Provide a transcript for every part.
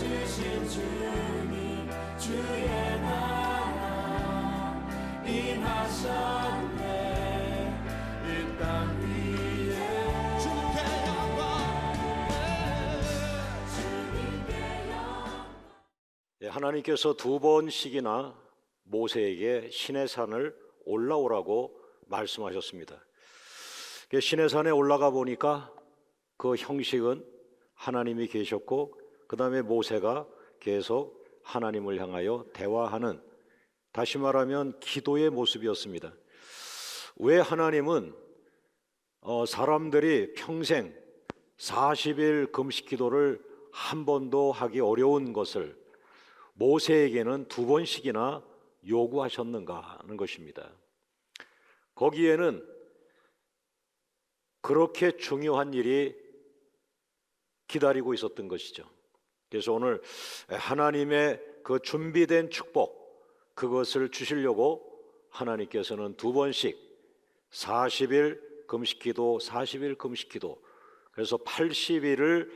주신 주님 주의 나라 임하셨네. 이 땅 위에 주님께 영광. 하나님께서 두 번씩이나 모세에게 시내산을 올라오라고 말씀하셨습니다. 시내산에 올라가 보니까 그 형식은 하나님이 계셨고, 그 다음에 모세가 계속 하나님을 향하여 대화하는, 다시 말하면 기도의 모습이었습니다. 왜 하나님은 사람들이 평생 40일 금식 기도를 한 번도 하기 어려운 것을 모세에게는 두 번씩이나 요구하셨는가 하는 것입니다. 거기에는 그렇게 중요한 일이 기다리고 있었던 것이죠. 그래서 오늘 하나님의 그 준비된 축복, 그것을 주시려고 하나님께서는 두 번씩 40일 금식기도, 40일 금식기도, 그래서 80일을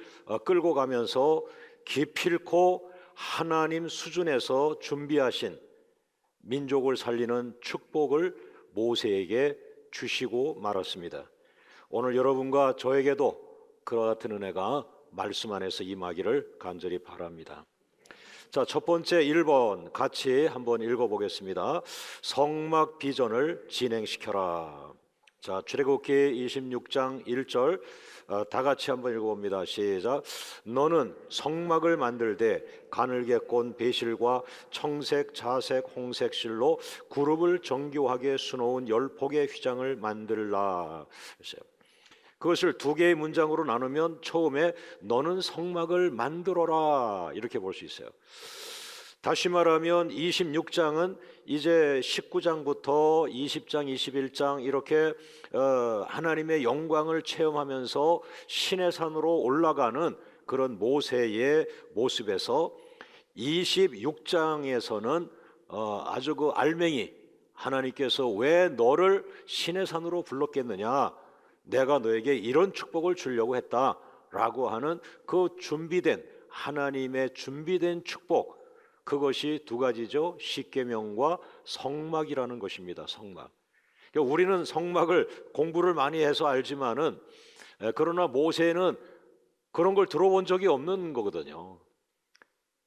끌고 가면서 기필코 하나님 수준에서 준비하신 민족을 살리는 축복을 모세에게 주시고 말았습니다. 오늘 여러분과 저에게도 그와 같은 은혜가 말씀 안에서 임하기를 간절히 바랍니다. 자, 첫 번째 1번 같이 한번 읽어보겠습니다. 성막 비전을 진행시켜라. 자, 출애굽기 26장 1절 다 같이 한번 읽어봅니다. 시작. 너는 성막을 만들되 가늘게 꼰 배실과 청색, 자색, 홍색 실로 그룹을 정교하게 수놓은 10폭의 휘장을 만들라. 그것을 두 개의 문장으로 나누면 처음에 너는 성막을 만들어라 이렇게 볼 수 있어요. 다시 말하면 26장은 이제 19장부터 20장, 21장 이렇게 하나님의 영광을 체험하면서 시내산으로 올라가는 그런 모세의 모습에서 26장에서는 아주 그 알맹이, 하나님께서 왜 너를 시내산으로 불렀겠느냐, 내가 너에게 이런 축복을 주려고 했다라고 하는 그 준비된, 하나님의 준비된 축복, 그것이 두 가지죠. 십계명과 성막이라는 것입니다. 성막. 그러니까 우리는 성막을 공부를 많이 해서 알지만은, 그러나 모세는 그런 걸 들어본 적이 없는 거거든요.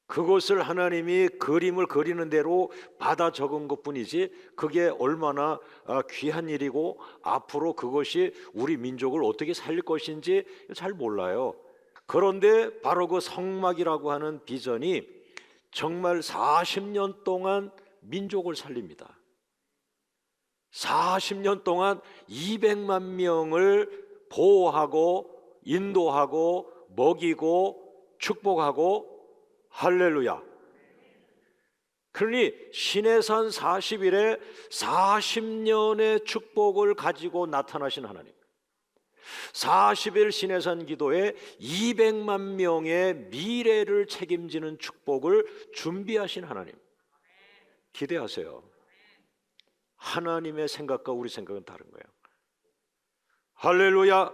그것을 하나님이 그림을 그리는 대로 받아 적은 것뿐이지 그게 얼마나 귀한 일이고 앞으로 그것이 우리 민족을 어떻게 살릴 것인지 잘 몰라요. 그런데 바로 그 성막이라고 하는 비전이 정말 40년 동안 민족을 살립니다. 40년 동안 200만 명을 보호하고 인도하고 먹이고 축복하고, 할렐루야. 그러니 시내산 40일에 40년의 축복을 가지고 나타나신 하나님, 40일 시내산 기도에 200만 명의 미래를 책임지는 축복을 준비하신 하나님, 기대하세요. 하나님의 생각과 우리 생각은 다른 거예요. 할렐루야.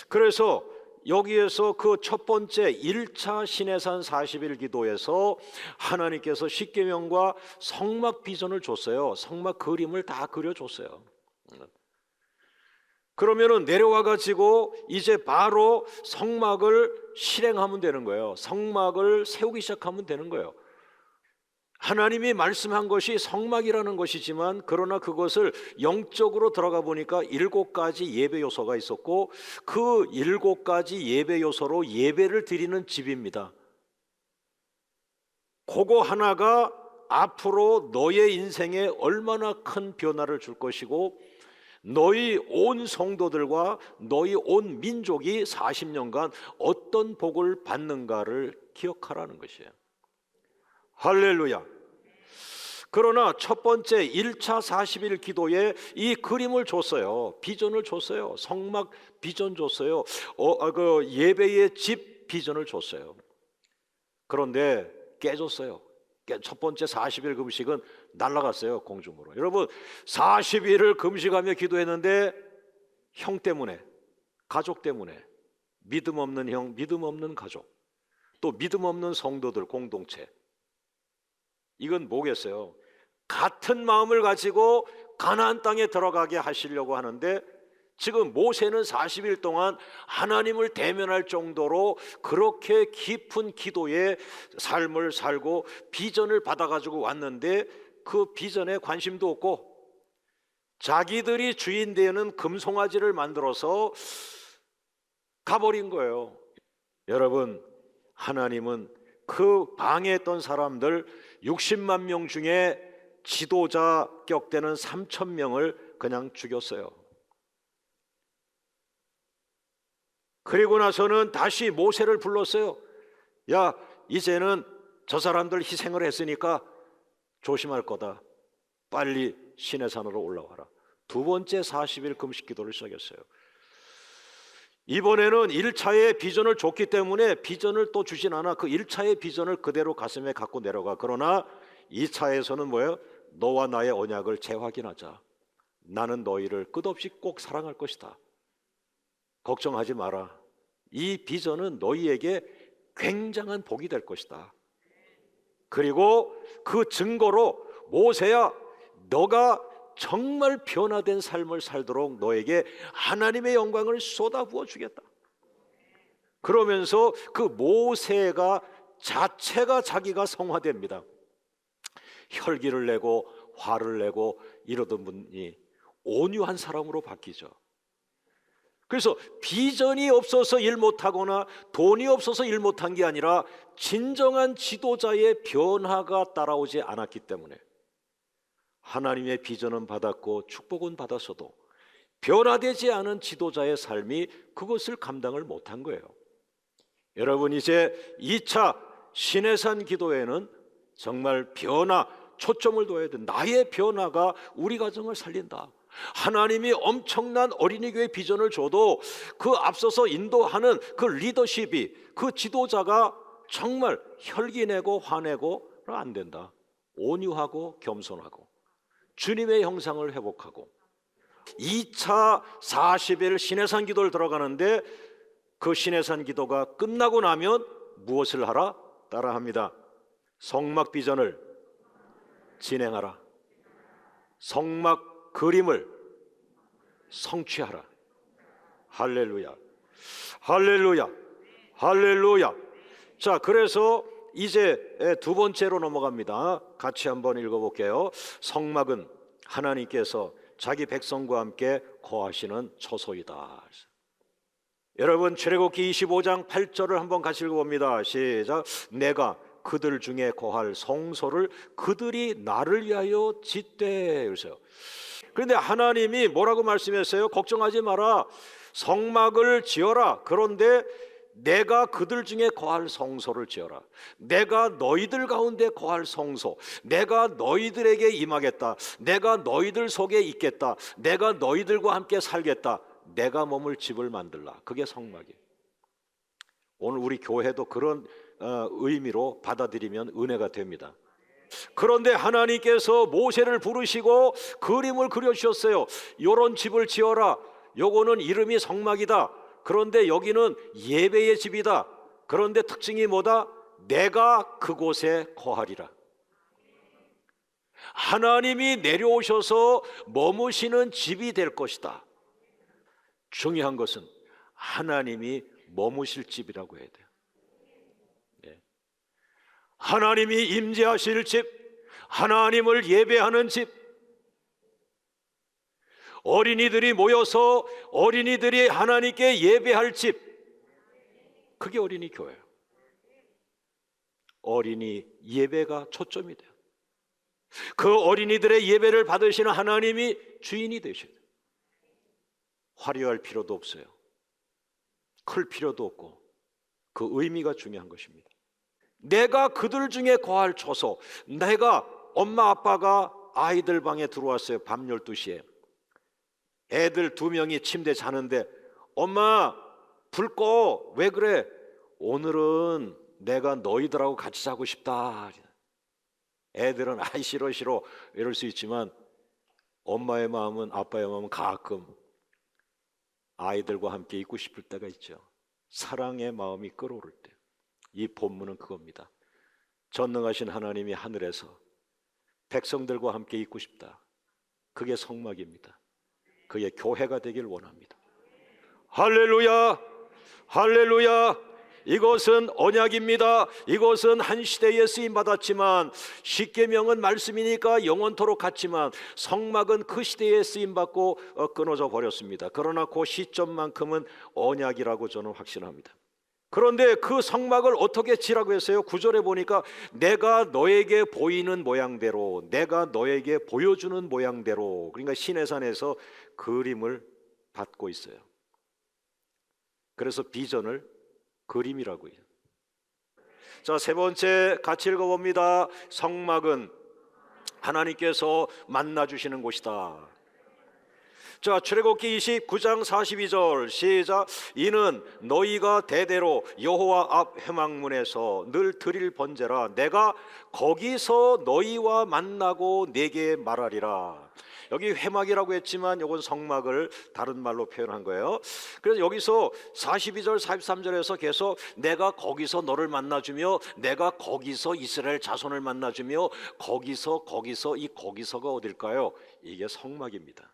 그래서 여기에서 그 첫 번째 1차 시내산 40일 기도에서 하나님께서 십계명과 성막 비전을 줬어요. 성막 그림을 다 그려줬어요. 그러면은 내려와 가지고 이제 바로 성막을 실행하면 되는 거예요. 성막을 세우기 시작하면 되는 거예요. 하나님이 말씀한 것이 성막이라는 것이지만, 그러나 그것을 영적으로 들어가 보니까 7가지 예배 요소가 있었고, 그 7가지 예배 요소로 예배를 드리는 집입니다. 그거 하나가 앞으로 너의 인생에 얼마나 큰 변화를 줄 것이고, 너희 온 성도들과 너희 온 민족이 40년간 어떤 복을 받는가를 기억하라는 것이에요. 할렐루야. 그러나 첫 번째 1차 40일 기도에 이 그림을 줬어요. 비전을 줬어요. 성막 비전 줬어요. 그 예배의 집 비전을 줬어요. 그런데 깨졌어요. 첫 번째 40일 금식은 날아갔어요. 공중으로. 여러분, 40일을 금식하며 기도했는데 형 때문에, 가족 때문에, 믿음 없는 형, 믿음 없는 가족, 또 믿음 없는 성도들 공동체, 이건 뭐겠어요? 같은 마음을 가지고 가나안 땅에 들어가게 하시려고 하는데, 지금 모세는 40일 동안 하나님을 대면할 정도로 그렇게 깊은 기도의 삶을 살고 비전을 받아가지고 왔는데, 그 비전에 관심도 없고 자기들이 주인 되는 금송아지를 만들어서 가버린 거예요. 여러분, 하나님은 그 방해했던 사람들 60만 명 중에 지도자 격되는 3천 명을 그냥 죽였어요. 그리고 나서는 다시 모세를 불렀어요. 야, 이제는 저 사람들 희생을 했으니까 조심할 거다. 빨리 시내산으로 올라와라. 두 번째 40일 금식 기도를 시작했어요. 이번에는 1차의 비전을 줬기 때문에 비전을 또 주진 않아. 그 1차의 비전을 그대로 가슴에 갖고 내려가. 그러나 2차에서는 뭐예요? 너와 나의 언약을 재확인하자. 나는 너희를 끝없이 꼭 사랑할 것이다. 걱정하지 마라. 이 비전은 너희에게 굉장한 복이 될 것이다. 그리고 그 증거로 모세야, 너가 정말 변화된 삶을 살도록 너에게 하나님의 영광을 쏟아부어 주겠다. 그러면서 그 모세가 자체가 자기가 성화됩니다. 혈기를 내고 화를 내고 이러던 분이 온유한 사람으로 바뀌죠. 그래서 비전이 없어서 일 못하거나 돈이 없어서 일 못한 게 아니라 진정한 지도자의 변화가 따라오지 않았기 때문에, 하나님의 비전은 받았고 축복은 받았어도 변화되지 않은 지도자의 삶이 그것을 감당을 못한 거예요. 여러분, 이제 2차 시내산 기도에는 정말 변화, 초점을 둬야 돼. 나의 변화가 우리 가정을 살린다. 하나님이 엄청난 어린이교회 비전을 줘도 그 앞서서 인도하는 그 리더십이, 그 지도자가 정말 혈기내고 화내고 안 된다. 온유하고 겸손하고 주님의 형상을 회복하고. 2차 40일 시내산 기도를 들어가는데, 그 시내산 기도가 끝나고 나면 무엇을 하라? 따라합니다. 성막 비전을 진행하라. 성막 그림을 성취하라. 할렐루야, 할렐루야, 할렐루야. 자, 그래서 이제 두 번째로 넘어갑니다. 같이 한번 읽어볼게요. 성막은 하나님께서 자기 백성과 함께 거하시는 처소이다. 여러분, 출애굽기 25장 8절을 한번 같이 읽어봅니다. 시작. 내가 그들 중에 거할 성소를 그들이 나를 위하여 짓되. 그러세요. 그런데 하나님이 뭐라고 말씀했어요? 걱정하지 마라. 성막을 지어라. 그런데 내가 그들 중에 거할 성소를 지어라. 내가 너희들 가운데 거할 성소, 내가 너희들에게 임하겠다. 내가 너희들 속에 있겠다. 내가 너희들과 함께 살겠다. 내가 머물 집을 만들라. 그게 성막이에요. 오늘 우리 교회도 그런 의미로 받아들이면 은혜가 됩니다. 그런데 하나님께서 모세를 부르시고 그림을 그려주셨어요. 요런 집을 지어라. 요거는 이름이 성막이다. 그런데 여기는 예배의 집이다. 그런데 특징이 뭐다? 내가 그곳에 거하리라. 하나님이 내려오셔서 머무시는 집이 될 것이다. 중요한 것은 하나님이 머무실 집이라고 해야 돼요. 네. 하나님이 임재하실 집, 하나님을 예배하는 집, 어린이들이 모여서 어린이들이 하나님께 예배할 집, 그게 어린이 교회예요. 어린이 예배가 초점이 돼요. 그 어린이들의 예배를 받으시는 하나님이 주인이 되셔야 돼요. 화려할 필요도 없어요. 클 필요도 없고, 그 의미가 중요한 것입니다. 내가 그들 중에 거할 처소. 내가 엄마 아빠가 아이들 방에 들어왔어요. 밤 12시에 애들 2명이 침대 자는데, 엄마 불 꺼. 왜 그래? 오늘은 내가 너희들하고 같이 자고 싶다. 애들은 아이 싫어 싫어 이럴 수 있지만, 엄마의 마음은, 아빠의 마음은 가끔 아이들과 함께 있고 싶을 때가 있죠. 사랑의 마음이 끓어오를 때. 이 본문은 그겁니다. 전능하신 하나님이 하늘에서 백성들과 함께 있고 싶다. 그게 성막입니다. 그게 교회가 되길 원합니다. 할렐루야! 할렐루야! 이것은 언약입니다. 이것은 한 시대에 쓰임 받았지만 십계명은 말씀이니까 영원토록 같지만 성막은 그 시대에 쓰임 받고 끊어져 버렸습니다. 그러나 그 시점만큼은 언약이라고 저는 확신합니다. 그런데 그 성막을 어떻게 치라고 했어요? 9절에 보니까 내가 너에게 보이는 모양대로, 내가 너에게 보여주는 모양대로. 그러니까 시내산에서 그림을 받고 있어요. 그래서 비전을 그림이라고 해요. 자, 세 번째 같이 읽어봅니다. 성막은 하나님께서 만나주시는 곳이다. 자, 출애굽기 29장 42절 시작. 이는 너희가 대대로 여호와 앞 회막문에서 늘 드릴 번제라. 내가 거기서 너희와 만나고 내게 말하리라. 여기 회막이라고 했지만 이건 성막을 다른 말로 표현한 거예요. 그래서 여기서 42절 43절에서 계속 내가 거기서 너를 만나주며 내가 거기서 이스라엘 자손을 만나주며 거기서 이 거기서가 어딜까요? 이게 성막입니다.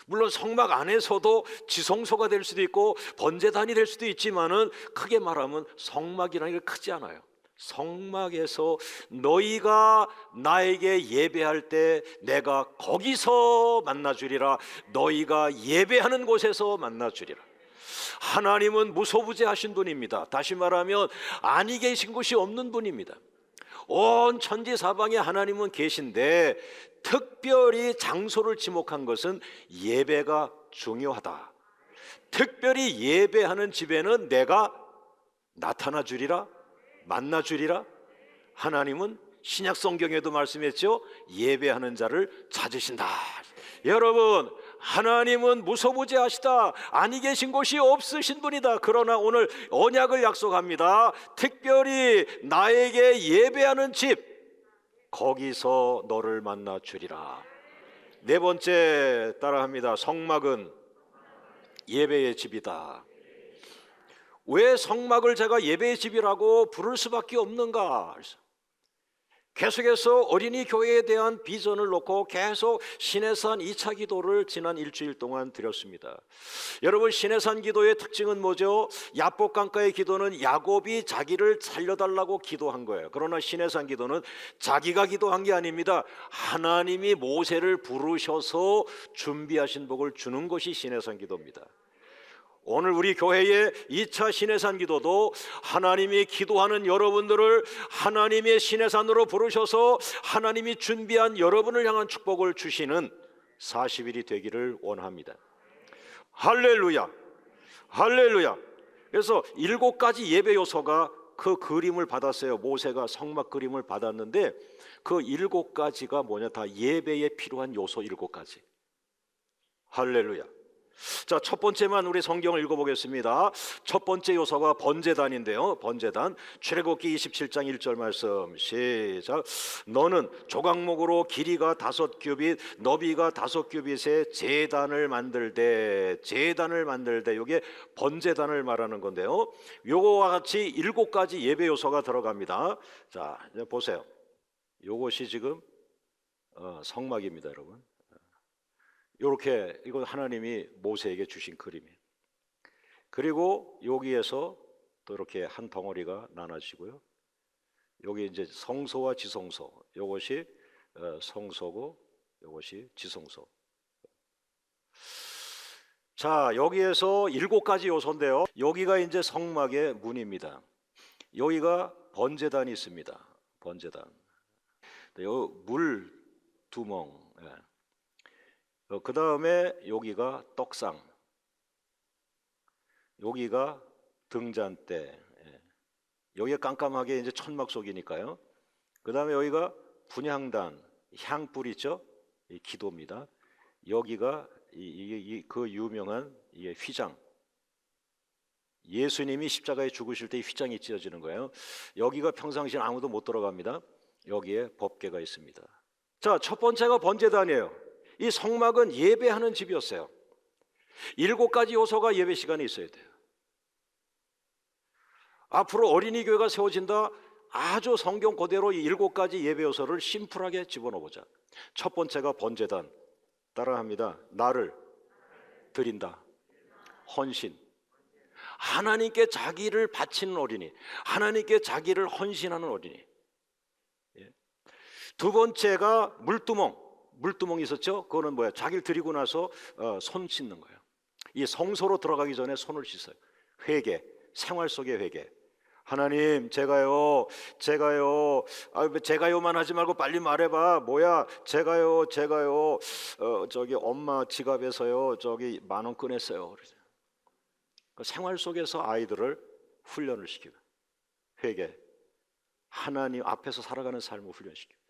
물론 성막 안에서도 지성소가 될 수도 있고 번제단이 될 수도 있지만은 크게 말하면 성막이라는 게 크지 않아요. 성막에서 너희가 나에게 예배할 때 내가 거기서 만나주리라. 너희가 예배하는 곳에서 만나주리라. 하나님은 무소부재하신 분입니다. 다시 말하면 아니 계신 곳이 없는 분입니다. 온 천지 사방에 하나님은 계신데 특별히 장소를 지목한 것은 예배가 중요하다. 특별히 예배하는 집에는 내가 나타나 주리라, 만나 주리라. 하나님은 신약 성경에도 말씀했죠. 예배하는 자를 찾으신다. 여러분, 하나님은 무소부재하시다. 아니 계신 곳이 없으신 분이다. 그러나 오늘 언약을 약속합니다. 특별히 나에게 예배하는 집, 거기서 너를 만나 주리라. 네 번째 따라합니다. 성막은 예배의 집이다. 왜 성막을 제가 예배의 집이라고 부를 수밖에 없는가? 계속해서 어린이 교회에 대한 비전을 놓고 계속 시내산 2차 기도를 지난 일주일 동안 드렸습니다. 여러분, 시내산 기도의 특징은 뭐죠? 야복 강가의 기도는 야곱이 자기를 살려달라고 기도한 거예요. 그러나 시내산 기도는 자기가 기도한 게 아닙니다. 하나님이 모세를 부르셔서 준비하신 복을 주는 것이 시내산 기도입니다. 오늘 우리 교회의 2차 시내산 기도도 하나님이 기도하는 여러분들을 하나님의 시내산으로 부르셔서 하나님이 준비한 여러분을 향한 축복을 주시는 40일이 되기를 원합니다. 할렐루야, 할렐루야. 그래서 7가지 예배 요소가 그 그림을 받았어요. 모세가 성막 그림을 받았는데 그 7가지가 뭐냐? 다 예배에 필요한 요소 7가지. 할렐루야. 자, 첫 번째만 우리 성경을 읽어보겠습니다. 첫 번째 요소가 번제단인데요. 번제단, 출애굽기 27장 1절 말씀 시작. 너는 조각목으로 길이가 5규빗 너비가 5규빗의 제단을 만들되, 제단을 만들되, 이게 번제단을 말하는 건데요. 요거와 같이 7가지 예배 요소가 들어갑니다. 자, 이제 보세요. 요것이 지금 성막입니다, 여러분. 이렇게, 이건 하나님이 모세에게 주신 그림이에요. 그리고 여기에서 또 이렇게 한 덩어리가 나눠지고요. 여기 이제 성소와 지성소, 이것이 성소고 이것이 지성소. 자, 여기에서 7가지 요소인데요. 여기가 이제 성막의 문입니다. 여기가 번제단이 있습니다. 번제단. 여기 물 두멍. 그 다음에 여기가 떡상, 여기가 등잔대, 여기가 깜깜하게 이제 천막 속이니까요. 그 다음에 여기가 분향단, 향불 있죠? 이 기도입니다. 여기가 그 유명한 이게 휘장, 예수님이 십자가에 죽으실 때 이 휘장이 찢어지는 거예요. 여기가 평상시에 아무도 못 들어갑니다. 여기에 법궤가 있습니다. 자, 첫 번째가 번제단이에요. 이 성막은 예배하는 집이었어요. 7가지 요소가 예배 시간에 있어야 돼요. 앞으로 어린이 교회가 세워진다. 아주 성경 그대로 이 7가지 예배 요소를 심플하게 집어넣어보자. 첫 번째가 번제단. 따라합니다. 나를 드린다. 헌신. 하나님께 자기를 바치는 어린이, 하나님께 자기를 헌신하는 어린이. 두 번째가 물두멍이 있었죠. 그거는 뭐야? 자기를 드리고 나서 손 씻는 거예요. 이 성소로 들어가기 전에 손을 씻어요. 회개, 생활 속의 회개. 하나님, 제가요만 하지 말고 빨리 말해봐. 뭐야? 제가요. 저기 엄마 지갑에서요. 저기 10,000원 꺼냈어요. 그러죠. 그 생활 속에서 아이들을 훈련을 시키고, 회개, 하나님 앞에서 살아가는 삶을 훈련시키고.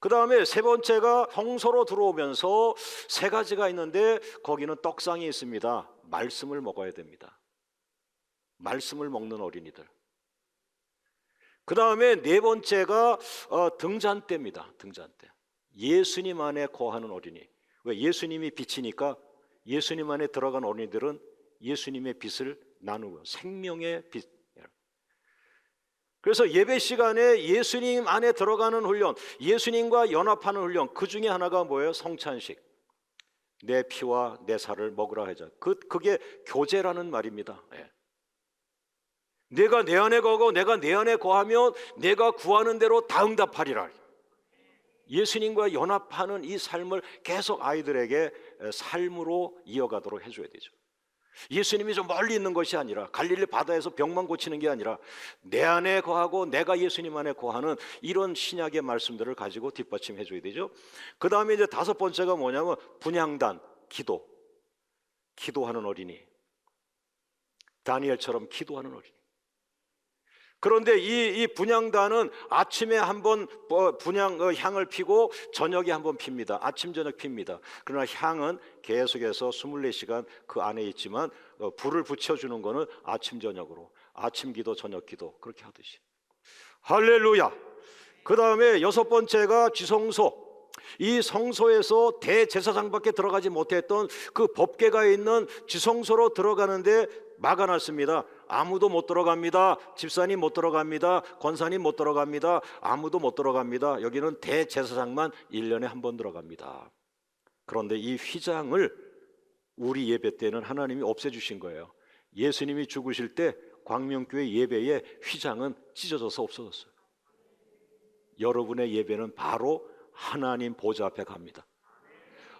그 다음에 세 번째가 성소로 들어오면서 3가지가 있는데 거기는 떡상이 있습니다. 말씀을 먹어야 됩니다. 말씀을 먹는 어린이들. 그 다음에 4번째가 등잔대입니다. 등잔대. 예수님 안에 거하는 어린이. 왜? 예수님이 빛이니까 예수님 안에 들어간 어린이들은 예수님의 빛을 나누고 생명의 빛. 그래서 예배 시간에 예수님 안에 들어가는 훈련, 예수님과 연합하는 훈련, 그 중에 하나가 뭐예요? 성찬식. 내 피와 내 살을 먹으라 하자. 그게 교제라는 말입니다. 내가 내 안에 거하고 내가 내 안에 거하면 내가 구하는 대로 다 응답하리라. 예수님과 연합하는 이 삶을 계속 아이들에게 삶으로 이어가도록 해줘야 되죠. 예수님이 좀 멀리 있는 것이 아니라, 갈릴리 바다에서 병만 고치는 게 아니라 내 안에 거하고 내가 예수님 안에 거하는 이런 신약의 말씀들을 가지고 뒷받침해 줘야 되죠. 그 다음에 이제 5번째가 뭐냐면 분향단, 기도하는 어린이. 다니엘처럼 기도하는 어린이. 그런데 이 분향단은 아침에 한번 향을 피고 저녁에 한번 핍니다. 아침 저녁 핍니다. 그러나 향은 계속해서 24시간 그 안에 있지만 불을 붙여주는 거는 아침 저녁으로, 아침 기도 저녁 기도 그렇게 하듯이. 할렐루야. 그 다음에 6번째가 지성소. 이 성소에서 대제사장밖에 들어가지 못했던 그 법궤가 있는 지성소로 들어가는데 막아놨습니다. 아무도 못 들어갑니다. 집사님 못 들어갑니다. 권사님 못 들어갑니다. 아무도 못 들어갑니다. 여기는 대제사장만 1년에 한 번 들어갑니다. 그런데 이 휘장을 우리 예배 때는 하나님이 없애주신 거예요. 예수님이 죽으실 때 광명교회 예배의 휘장은 찢어져서 없어졌어요. 여러분의 예배는 바로 하나님 보좌 앞에 갑니다.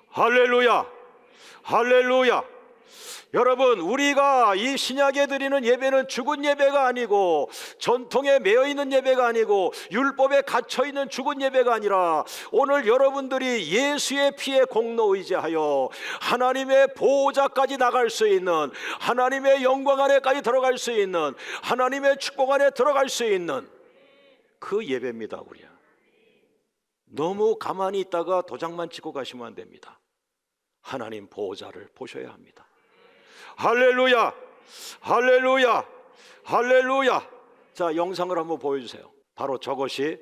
할렐루야! 할렐루야! 여러분, 우리가 이 신약에 드리는 예배는 죽은 예배가 아니고, 전통에 매여있는 예배가 아니고, 율법에 갇혀있는 죽은 예배가 아니라, 오늘 여러분들이 예수의 피에 공로 의지하여 하나님의 보호자까지 나갈 수 있는, 하나님의 영광 안에까지 들어갈 수 있는, 하나님의 축복 안에 들어갈 수 있는 그 예배입니다. 우리야. 너무 가만히 있다가 도장만 찍고 가시면 안 됩니다. 하나님 보호자를 보셔야 합니다. 할렐루야! 할렐루야! 할렐루야! 자, 영상을 한번 보여주세요. 바로 저것이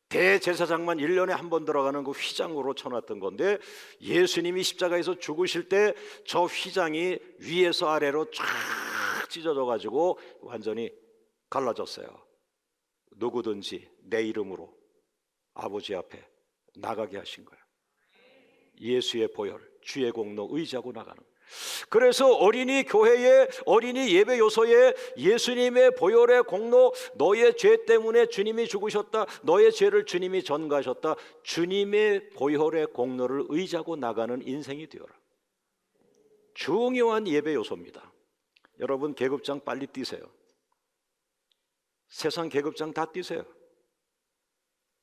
대제사장만 1년에 한 번 들어가는 그 휘장으로 쳐놨던 건데, 예수님이 십자가에서 죽으실 때 저 휘장이 위에서 아래로 쫙 찢어져 가지고 완전히 갈라졌어요. 누구든지 내 이름으로 아버지 앞에 나가게 하신 거예요. 예수의 보혈, 주의 공로 의지하고 나가는. 그래서 어린이 교회의, 어린이 예배 요소에 예수님의 보혈의 공로, 너의 죄 때문에 주님이 죽으셨다, 너의 죄를 주님이 전가하셨다, 주님의 보혈의 공로를 의지하고 나가는 인생이 되어라. 중요한 예배 요소입니다. 여러분, 계급장 빨리 뛰세요. 세상 계급장 다 뛰세요.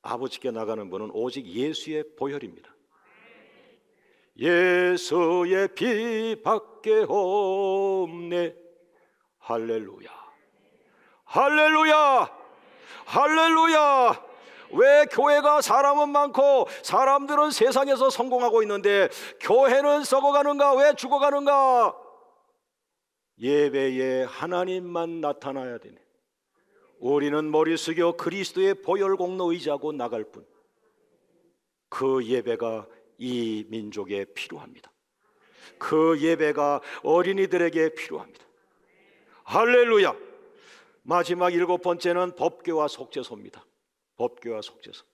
아버지께 나가는 분은 오직 예수의 보혈입니다. 예수의 피밖에 없네. 할렐루야. 할렐루야. 할렐루야. 왜 교회가 사람은 많고 사람들은 세상에서 성공하고 있는데 교회는 썩어가는가? 왜 죽어가는가? 예배에 하나님만 나타나야 되네. 우리는 머리 숙여 그리스도의 보혈 공로 의지하고 나갈 뿐. 그 예배가 이 민족에 필요합니다. 그 예배가 어린이들에게 필요합니다. 할렐루야. 마지막 일곱 번째는 법궤와 속죄소입니다. 법궤와 속죄소.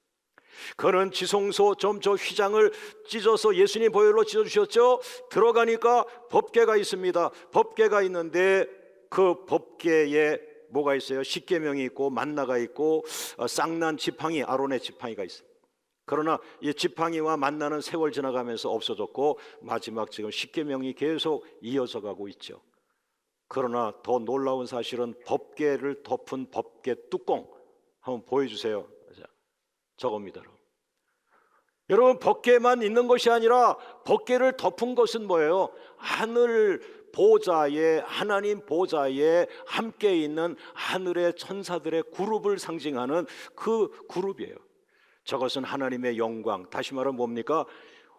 그는 지성소 좀 저 휘장을 찢어서 예수님 보혈로 찢어주셨죠. 들어가니까 법궤가 있습니다. 법궤가 있는데 그 법궤에 뭐가 있어요? 십계명이 있고 만나가 있고 쌍난 지팡이, 아론의 지팡이가 있어요. 그러나 이 지팡이와 만나는 세월 지나가면서 없어졌고 마지막 지금 십계명이 계속 이어져 가고 있죠. 그러나 더 놀라운 사실은 법궤를 덮은 법궤 뚜껑 한번 보여주세요. 저겁니다. 여러분, 법궤만 있는 것이 아니라 법궤를 덮은 것은 뭐예요? 하늘 보좌에, 하나님 보좌에 함께 있는 하늘의 천사들의 그룹을 상징하는 그 그룹이에요. 저것은 하나님의 영광. 다시 말하면 뭡니까?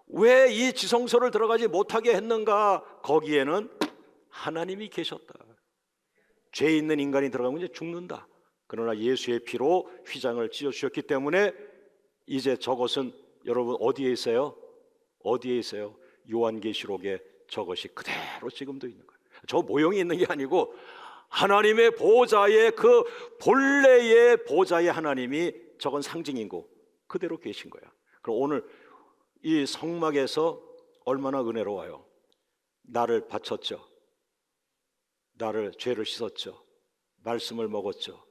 왜 이 지성소를 들어가지 못하게 했는가? 거기에는 하나님이 계셨다. 죄 있는 인간이 들어가면 이제 죽는다. 그러나 예수의 피로 휘장을 찢어주셨기 때문에 이제 저것은 여러분 어디에 있어요? 어디에 있어요? 요한계시록에 저것이 그대로 지금도 있는 거예요. 저 모형이 있는 게 아니고 하나님의 보좌의 그 본래의 보좌의 하나님이 저건 상징이고 그대로 계신 거야. 그럼 오늘 이 성막에서 얼마나 은혜로워요. 나를 바쳤죠. 나를 죄를 씻었죠. 말씀을 먹었죠.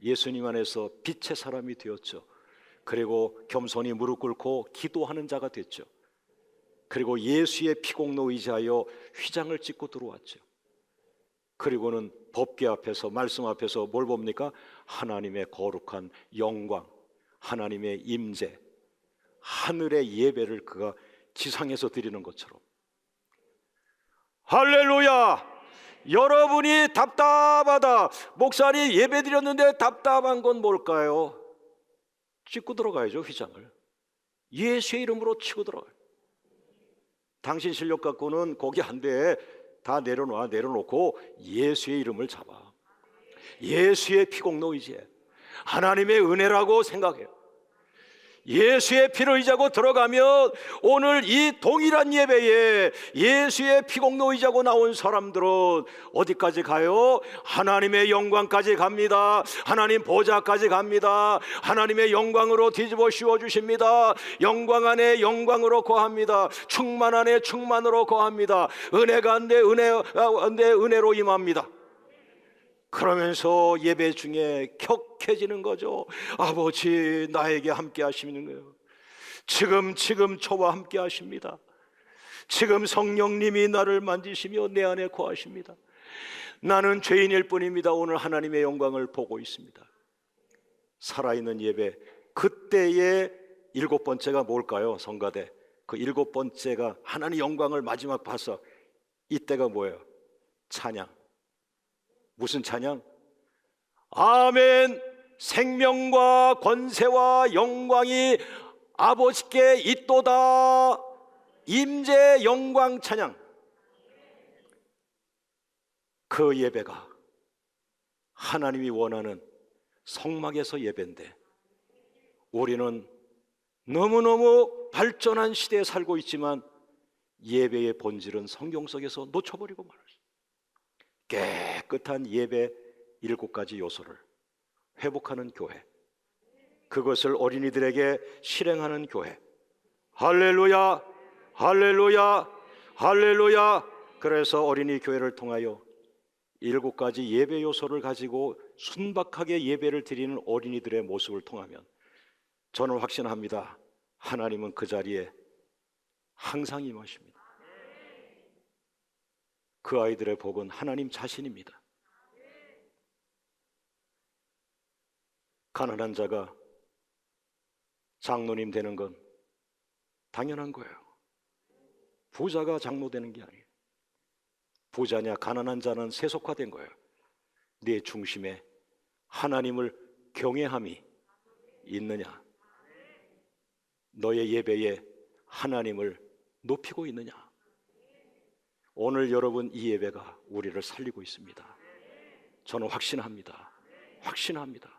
예수님 안에서 빛의 사람이 되었죠. 그리고 겸손히 무릎 꿇고 기도하는 자가 됐죠. 그리고 예수의 피공로 의지하여 휘장을 찢고 들어왔죠. 그리고는 법궤 앞에서, 말씀 앞에서 뭘 봅니까? 하나님의 거룩한 영광, 하나님의 임재, 하늘의 예배를 그가 지상에서 드리는 것처럼. 할렐루야! 여러분이 답답하다, 목사님 예배 드렸는데 답답한 건 뭘까요? 찢고 들어가야죠. 휘장을 예수의 이름으로 치고 들어가요. 당신 실력 갖고는 거기 안 돼. 다 내려놔. 내려놓고 예수의 이름을 잡아. 예수의 피공로 의지해. 하나님의 은혜라고 생각해요. 예수의 피를 의지하고 들어가면 오늘 이 동일한 예배에 예수의 피공로 의지하고 나온 사람들은 어디까지 가요? 하나님의 영광까지 갑니다. 하나님 보좌까지 갑니다. 하나님의 영광으로 뒤집어 씌워 주십니다. 영광 안에 영광으로 거합니다. 충만 안에 충만으로 거합니다. 은혜가 안돼 은혜로 임합니다. 그러면서 예배 중에 격해지는 거죠. 아버지, 나에게 함께 하시는 거예요. 지금 저와 함께 하십니다. 지금 성령님이 나를 만지시며 내 안에 거하십니다. 나는 죄인일 뿐입니다. 오늘 하나님의 영광을 보고 있습니다. 살아있는 예배, 그때의 일곱 번째가 뭘까요? 성가대 그 일곱 번째가 하나님 영광을 마지막 봐서 이때가 뭐예요? 찬양. 무슨 찬양? 아멘. 생명과 권세와 영광이 아버지께 있도다. 임재 영광 찬양. 그 예배가 하나님이 원하는 성막에서 예배인데 우리는 너무너무 발전한 시대에 살고 있지만 예배의 본질은 성경 속에서 놓쳐버리고 말았어요. 깨끗한 예배 7가지 요소를 회복하는 교회, 그것을 어린이들에게 실행하는 교회. 할렐루야, 할렐루야, 할렐루야. 그래서 어린이 교회를 통하여 7가지 예배 요소를 가지고 순박하게 예배를 드리는 어린이들의 모습을 통하면 저는 확신합니다. 하나님은 그 자리에 항상 임하십니다. 그 아이들의 복은 하나님 자신입니다. 가난한 자가 장로님 되는 건 당연한 거예요. 부자가 장로 되는 게 아니에요. 부자냐 가난한 자는 세속화된 거예요. 내 중심에 하나님을 경외함이 있느냐, 너의 예배에 하나님을 높이고 있느냐. 오늘 여러분 이 예배가 우리를 살리고 있습니다. 저는 확신합니다. 확신합니다.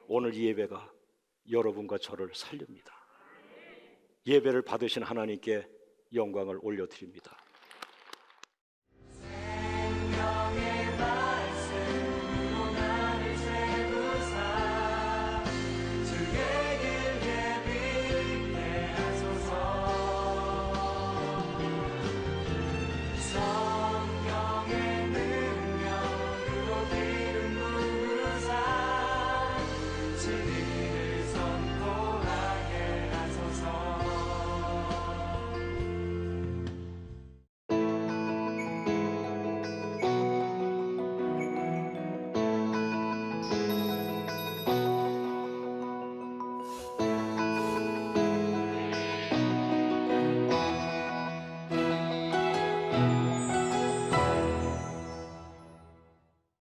오늘 이 예배가 여러분과 저를 살립니다. 예배를 받으신 하나님께 영광을 올려드립니다.